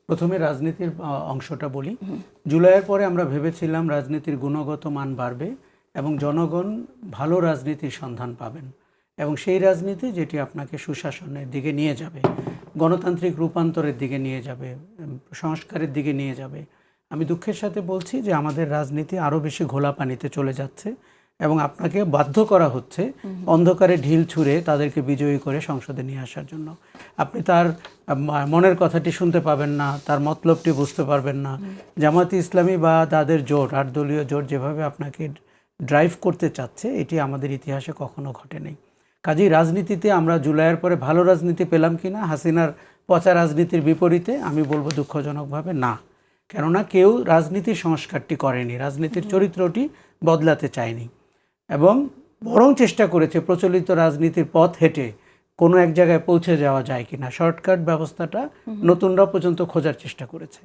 প্রথমে রাজনীতির অংশটা বলি। জুলাইয়ের পরে আমরা ভেবেছিলাম রাজনীতির গুণগত মান বাড়বে এবং জনগণ ভালো রাজনীতির সন্ধান পাবেন এবং সেই রাজনীতি যেটি আপনাকে সুশাসনের দিকে নিয়ে যাবে, গণতান্ত্রিক রূপান্তরের দিকে নিয়ে যাবে, সংস্কারের দিকে নিয়ে যাবে। আমি দুঃখের সাথে বলছি যে আমাদের রাজনীতি আরও বেশি ঘোলা পানিতে চলে যাচ্ছে এবং আপনাকে বাধ্য করা হচ্ছে অন্ধকারে ঢিল ছুঁড়ে তাদেরকে বিজয়ী করে সংসদে নিয়ে আসার জন্য। আপনি তার মনের কথাটি শুনতে পাবেন না, তার মতলবটি বুঝতে পারবেন না। জামায়াতে ইসলামী বা তাদের জোট, 8 দলীয় জোট যেভাবে আপনাকে ড্রাইভ করতে চাচ্ছে, এটি আমাদের ইতিহাসে কখনো ঘটেনি। কাজেই রাজনীতিতে আমরা জুলাইয়ের পরে ভালো রাজনীতি পেলাম কিনা হাসিনার পচা রাজনীতির বিপরীতে, আমি বলবো দুঃখজনকভাবে না। কেননা কেউ রাজনীতির সংস্কারটি করেনি, রাজনীতির চরিত্রটি বদলাতে চায়নি এবং বরং চেষ্টা করেছে প্রচলিত রাজনীতির পথ হেঁটে কোনো এক জায়গায় পৌঁছে যাওয়া যায় কিনা, শর্টকাট ব্যবস্থাটা নতুনরা পর্যন্ত খোঁজার চেষ্টা করেছে।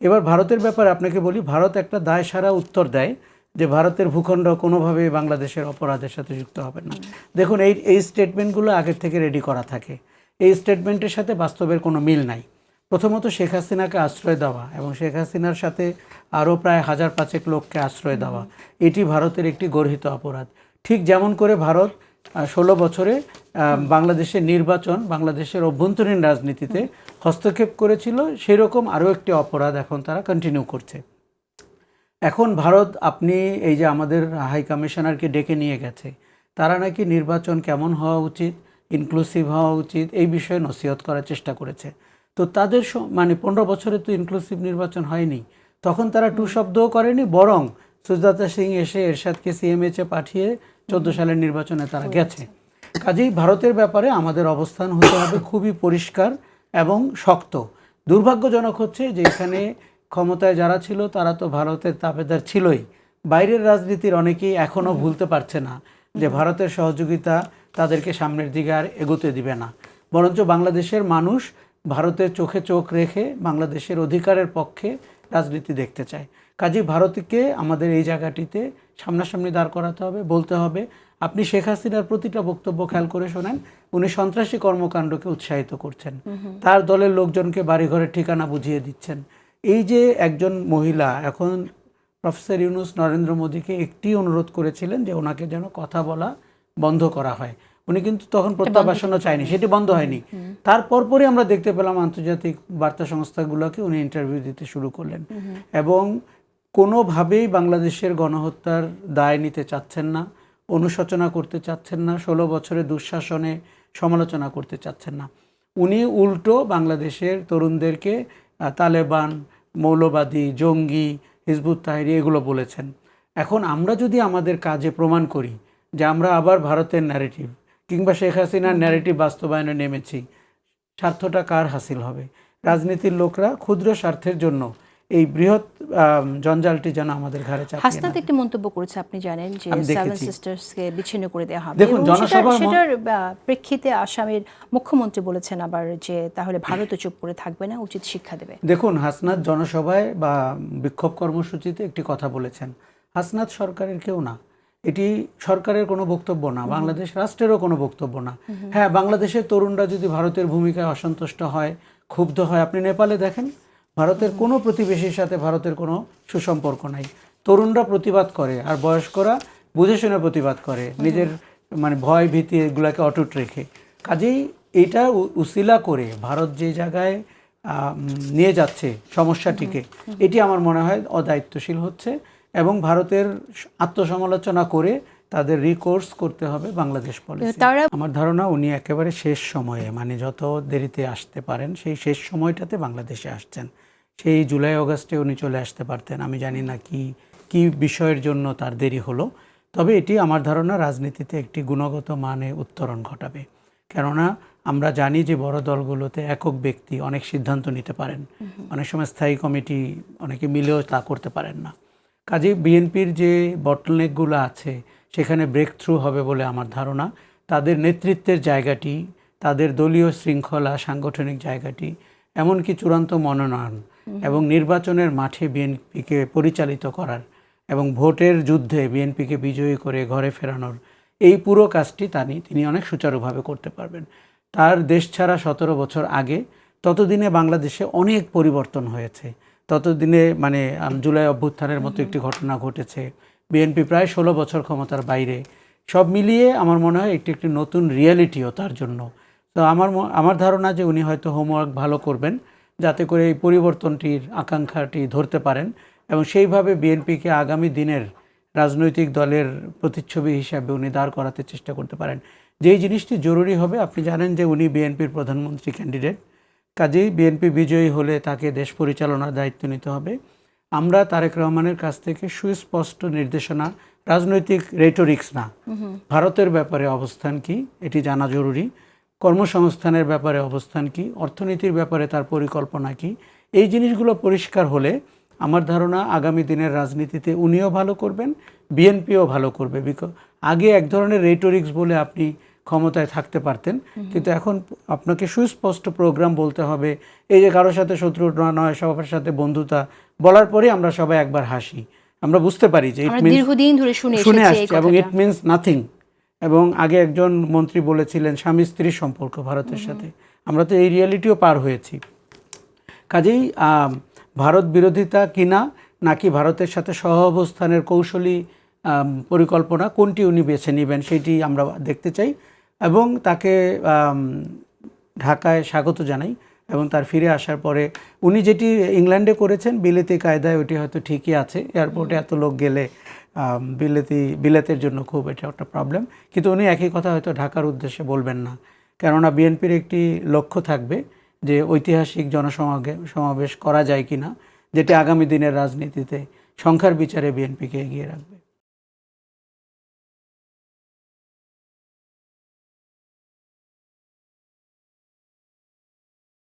এবার ভারতের ব্যাপারে আপনাকে বলি, ভারত একটা দায় সারা উত্তর দেয় যে ভারতের ভূখণ্ড কোনোভাবেই বাংলাদেশের অপরাধের সাথে যুক্ত হবে না। দেখুন, এই স্টেটমেন্টগুলো আগের থেকে রেডি করা থাকে। এই স্টেটমেন্টের সাথে বাস্তবের কোনো মিল নাই। প্রথমত শেখ হাসিনাকে আশ্রয় দেওয়া এবং শেখ হাসিনার সাথে আরও প্রায় 1000-5 লোককে আশ্রয় দেওয়া, এটি ভারতের একটি গর্হিত অপরাধ। ঠিক যেমন করে ভারত 16 বছরে বাংলাদেশের নির্বাচন, বাংলাদেশের অভ্যন্তরীণ রাজনীতিতে হস্তক্ষেপ করেছিল, সেরকম আরও একটি অপরাধ এখন তারা কন্টিনিউ করছে। এখন ভারত, আপনি এই যে আমাদের হাই কমিশনারকে ডেকে নিয়ে গেছে, তারা নাকি নির্বাচন কেমন হওয়া উচিত, ইনক্লুসিভ হওয়া উচিত, এই বিষয়ে নসিহত করার চেষ্টা করেছে। তো তাদের মানে 15 বছরে তো ইনক্লুসিভ নির্বাচন হয়নি, তখন তারা টু শব্দও করেনি, বরং সুজাতা সিং এসে এরশাদকে সিএমএইচে পাঠিয়ে 14 সালের নির্বাচনে তারা গেছে। কাজেই ভারতের ব্যাপারে আমাদের অবস্থান হতে হবে খুবই পরিষ্কার এবং শক্ত। দুর্ভাগ্যজনক হচ্ছে যে এখানে ক্ষমতায় যারা ছিল তারা তো ভারতের তাবেদার ছিলই, বাইরের রাজনীতির অনেকেই এখনও ভুলতে পারছে না যে ভারতের সহযোগিতা তাদেরকে সামনের দিকে আর এগোতে দিবে না। বরঞ্চ বাংলাদেশের মানুষ ভারতের চোখে চোখ রেখে বাংলাদেশের অধিকারের পক্ষে রাজনীতি দেখতে চায়। কাজেই ভারতকে আমাদের এই জায়গাটিতে সামনাসামনি দাঁড় করাতে হবে, বলতে হবে। আপনি শেখ হাসিনার প্রতিটা বক্তব্য খেয়াল করে শোনেন, উনি সন্ত্রাসী কর্মকাণ্ডকে উৎসাহিত করছেন, তার দলের লোকজনকে বাড়িঘরের ঠিকানা বুঝিয়ে দিচ্ছেন। এই যে একজন মহিলা, এখন প্রফেসর ইউনূস নরেন্দ্র মোদীকে একটি অনুরোধ করেছিলেন যে ওনাকে যেন কথা বলা বন্ধ করা হয়, উনি কিন্তু তখন প্রত্যাবাসনও চায়নি, সেটি বন্ধ হয়নি। তারপরই আমরা দেখতে পেলাম আন্তর্জাতিক বার্তা সংস্থাগুলোকে উনি ইন্টারভিউ দিতে শুরু করলেন এবং কোনোভাবেই বাংলাদেশের গণহত্যার দায় নিতে চাচ্ছেন না, অনুশোচনা করতে চাচ্ছেন না, 16 বছরের দুঃশাসনে সমালোচনা করতে চাচ্ছেন না। উনি উল্টো বাংলাদেশের তরুণদেরকে তালেবান, মৌলবাদী, জঙ্গি, হিজবুত তাহরির এগুলো বলেছেন। এখন আমরা যদি আমাদের কাজে প্রমাণ করি যে আমরা আবার ভারতের ন্যারেটিভ কিংবা শেখ হাসিনার ন্যারেটিভ বাস্তবায়নে নেমেছি, স্বার্থটা কার হাসিল হবে? রাজনীতির লোকরা ক্ষুদ্র স্বার্থের জন্য এই বৃহৎ জঞ্জালটি যেন আমাদের ঘাড়ে চাপিয়ে না। হাসনাত একটি মন্তব্য করেছে, আপনি জানেন, যে সেভেন সিস্টার্সকে বিচ্ছিন্ন করে দেওয়া হবে। দেখুন, সেটার প্রেক্ষিতে আসামের মুখ্যমন্ত্রী বলেছেন আবার যে তাহলে ভারতও চুপ করে থাকবে না, উচিত শিক্ষা দেবে। দেখুন, হাসনাত জনসভায় বা বিক্ষোভ কর্মসূচিতে একটি কথা বলেছেন। হাসনাত সরকারের কেউ না, এটি সরকারের কোনো বক্তব্য না, বাংলাদেশ রাষ্ট্রেরও কোনো বক্তব্য না। হ্যাঁ, বাংলাদেশের তরুণরা যদি ভারতের ভূমিকায় অসন্তুষ্ট হয়, ক্ষুব্ধ হয়, আপনি নেপালে দেখেন, ভারতের কোনো প্রতিবেশীর সাথে ভারতের কোনো সুসম্পর্ক নাই, তরুণরা প্রতিবাদ করে আর বয়স্করা বুঝে শুনে প্রতিবাদ করে, নিজের মানে ভয় ভীতি এগুলাকে অটুট রেখে। কাজেই এটা উসিলা করে ভারত যে জায়গায় নিয়ে যাচ্ছে সমস্যাটিকে, এটি আমার মনে হয় অদায়িত্বশীল হচ্ছে এবং ভারতের আত্মসমালোচনা করে তাদের রিকোর্স করতে হবে বাংলাদেশ পলিসি। আমার ধারণা উনি একেবারে শেষ সময়ে, মানে যত দেরিতে আসতে পারেন সেই শেষ সময়টাতে বাংলাদেশে আসছেন। সেই জুলাই অগাস্টে উনি চলে আসতে পারতেন। আমি জানি না কি বিষয়ের জন্য তার দেরি হলো, তবে এটি আমার ধারণা রাজনীতিতে একটি গুণগত মানে উত্তরণ ঘটাবে। কেননা আমরা জানি যে বড় দলগুলোতে একক ব্যক্তি অনেক সিদ্ধান্ত নিতে পারেন, অনেক সময় স্থায়ী কমিটি অনেকে মিলেও তা করতে পারেন না। কাজেই বিএনপির যে বটলনেকগুলো আছে সেখানে ব্রেক থ্রু হবে বলে আমার ধারণা। তাদের নেতৃত্বের জায়গাটি, তাদের দলীয় শৃঙ্খলা, সাংগঠনিক জায়গাটি, এমনকি চূড়ান্ত মনোনয়ন এবং নির্বাচনের মাঠে বিএনপিকে পরিচালিত করার এবং ভোটের যুদ্ধে বিএনপিকে বিজয়ী করে ঘরে ফেরানোর এই পুরো কাজটি তিনি অনেক সুচারুভাবে করতে পারবেন। তার দেশ ছাড়া 17 বছর আগে ততদিনে বাংলাদেশে অনেক পরিবর্তন হয়েছে। ততদিনে মানে জুলাই অভ্যুত্থানের মতো একটি ঘটনা ঘটেছে, বিএনপি প্রায় 16 বছর ক্ষমতার বাইরে, সব মিলিয়ে আমার মনে হয় একটি একটি নতুন রিয়ালিটিও তার জন্য। তো আমার ধারণা যে উনি হয়তো হোমওয়ার্ক ভালো করবেন যাতে করে এই পরিবর্তনটির আকাঙ্ক্ষাটি ধরতে পারেন এবং সেইভাবে বিএনপিকে আগামী দিনের রাজনৈতিক দলের প্রতিচ্ছবি হিসাবে উনি দাঁড় করাতে চেষ্টা করতে পারেন। যেই জিনিসটি জরুরি হবে, আপনি জানেন যে উনি বিএনপির প্রধানমন্ত্রী ক্যান্ডিডেট, কাজেই বিএনপি বিজয়ী হলে তাকে দেশ পরিচালনার দায়িত্ব নিতে হবে। আমরা তারেক রহমানের কাছ থেকে সুস্পষ্ট নির্দেশনা, রাজনৈতিক রেটোরিক্স না, ভারতের ব্যাপারে অবস্থান কি এটি জানা জরুরি, কর্মসংস্থানের ব্যাপারে অবস্থান কি, অর্থনীতির ব্যাপারে তার পরিকল্পনা কি, এই জিনিসগুলো পরিষ্কার হলে আমার ধারণা আগামী দিনের রাজনীতিতে উনিও ভালো করবেন, বিএনপিও ভালো করবে। আগে এক ধরনের রেটোরিক্স বলে আপনি ক্ষমতায় থাকতে পারতেন, কিন্তু এখন আপনাকে সুস্পষ্ট প্রোগ্রাম বলতে হবে। এই যে কারোর সাথে শত্রুতা নয়, সবার সাথে বন্ধুতা বলার পরে আমরা সবাই একবার হাসি, আমরা বুঝতে পারি যে দীর্ঘদিন ধরে শুনে আসছি এবং ইট মিনস নাথিং। এবং আগে একজন মন্ত্রী বলেছিলেন স্বামী স্ত্রীর সম্পর্ক ভারতের সাথে, আমরা তো এই রিয়ালিটিও পার হয়েছি। কাজেই ভারত বিরোধিতা কিনা নাকি ভারতের সাথে সহ অবস্থানের কৌশলী পরিকল্পনা, কোনটি উনি বেছে নেবেন সেটি আমরা দেখতে চাই এবং তাকে ঢাকায় স্বাগত জানাই। এবং তার ফিরে আসার পরে উনি যেটি ইংল্যান্ডে করেছেন বিলেতি কায়দায়, ওটি হয়তো ঠিকই আছে। এয়ারপোর্টে এত লোক গেলে বিলেতের জন্য খুব এটা একটা প্রবলেম, কিন্তু উনি একই কথা হয়তো ঢাকার উদ্দেশ্যে বলবেন না, কেননা বিএনপির একটি লক্ষ্য থাকবে যে ঐতিহাসিক জনসমাবেশ করা যায় কিনা, যেটি আগামী দিনের রাজনীতিতে সংখ্যার বিচারে বিএনপিকে এগিয়ে রাখবে।